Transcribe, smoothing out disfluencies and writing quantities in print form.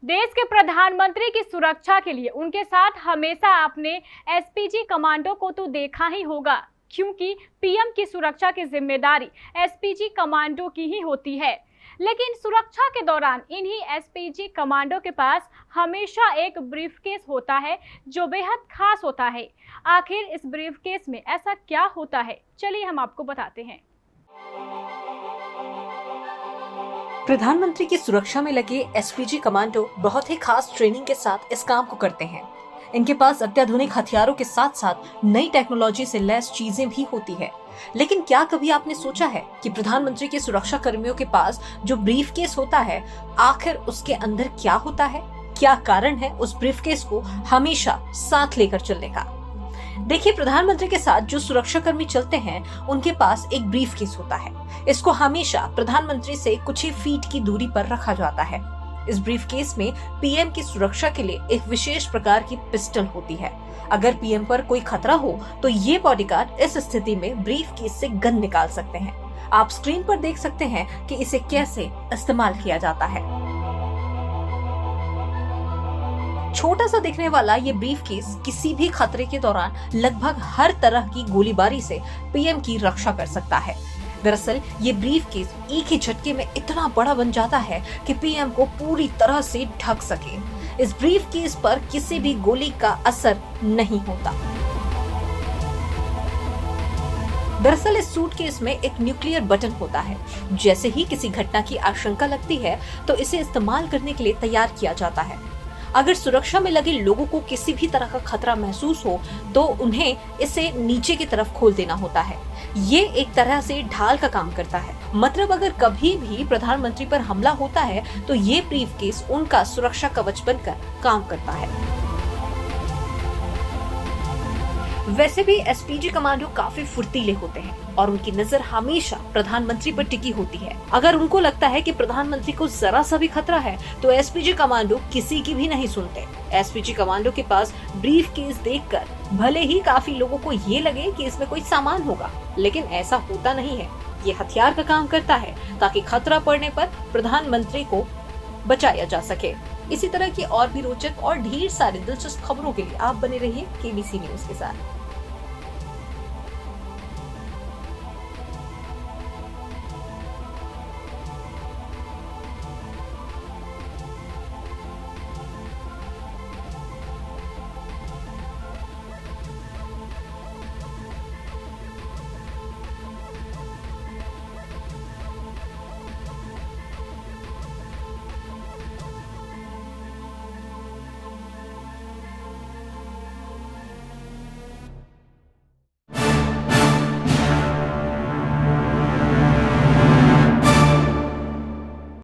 देश के प्रधानमंत्री की सुरक्षा के लिए उनके साथ हमेशा आपने एसपीजी कमांडो को तो देखा ही होगा, क्योंकि पीएम की सुरक्षा की जिम्मेदारी एसपीजी कमांडो की ही होती है। लेकिन सुरक्षा के दौरान इन्हीं एसपीजी कमांडो के पास हमेशा एक ब्रीफकेस होता है जो बेहद खास होता है। आखिर इस ब्रीफकेस में ऐसा क्या होता है, चलिए हम आपको बताते हैं। प्रधानमंत्री की सुरक्षा में लगे एसपीजी कमांडो बहुत ही खास ट्रेनिंग के साथ इस काम को करते हैं। इनके पास अत्याधुनिक हथियारों के साथ साथ नई टेक्नोलॉजी से लैस चीजें भी होती है। लेकिन क्या कभी आपने सोचा है कि प्रधानमंत्री के सुरक्षा कर्मियों के पास जो ब्रीफकेस होता है, आखिर उसके अंदर क्या होता है? क्या कारण है उस ब्रीफकेस को हमेशा साथ लेकर चलने का? देखिए, प्रधानमंत्री के साथ जो सुरक्षा कर्मी चलते हैं उनके पास एक ब्रीफकेस होता है। इसको हमेशा प्रधानमंत्री से कुछ ही फीट की दूरी पर रखा जाता है। इस ब्रीफकेस में पीएम की सुरक्षा के लिए एक विशेष प्रकार की पिस्टल होती है। अगर पीएम पर कोई खतरा हो तो ये बॉडीगार्ड इस स्थिति में ब्रीफकेस से गन निकाल सकते हैं। आप स्क्रीन पर देख सकते हैं कि इसे कैसे इस्तेमाल किया जाता है। छोटा सा दिखने वाला ये ब्रीफकेस किसी भी खतरे के दौरान लगभग हर तरह की गोलीबारी से पीएम की रक्षा कर सकता है। दरअसल ये ब्रीफकेस एक ही झटके में इतना बड़ा बन जाता है कि पीएम को पूरी तरह से ढक सके। इस ब्रीफकेस पर किसी भी गोली का असर नहीं होता। दरअसल इस सूटकेस में एक न्यूक्लियर बटन होता है। जैसे ही किसी घटना की आशंका लगती है तो इसे इस्तेमाल करने के लिए तैयार किया जाता है। अगर सुरक्षा में लगे लोगों को किसी भी तरह का खतरा महसूस हो तो उन्हें इसे नीचे की तरफ खोल देना होता है। ये एक तरह से ढाल का काम करता है। मतलब अगर कभी भी प्रधानमंत्री पर हमला होता है तो ये ब्रीफकेस उनका सुरक्षा कवच बनकर काम करता है। वैसे भी एसपीजी कमांडो काफी फुर्तीले होते हैं और उनकी नजर हमेशा प्रधानमंत्री पर टिकी होती है। अगर उनको लगता है कि प्रधानमंत्री को जरा सा भी खतरा है तो एसपीजी कमांडो किसी की भी नहीं सुनते। एसपीजी कमांडो के पास ब्रीफकेस देखकर भले ही काफी लोगों को ये लगे कि इसमें कोई सामान होगा, लेकिन ऐसा होता नहीं है। ये हथियार का काम करता है ताकि खतरा पड़ने पर प्रधानमंत्री को बचाया जा सके। इसी तरह की और भी रोचक और ढेर सारी दिलचस्प खबरों के लिए आप बने रहिए केबीसी न्यूज के साथ।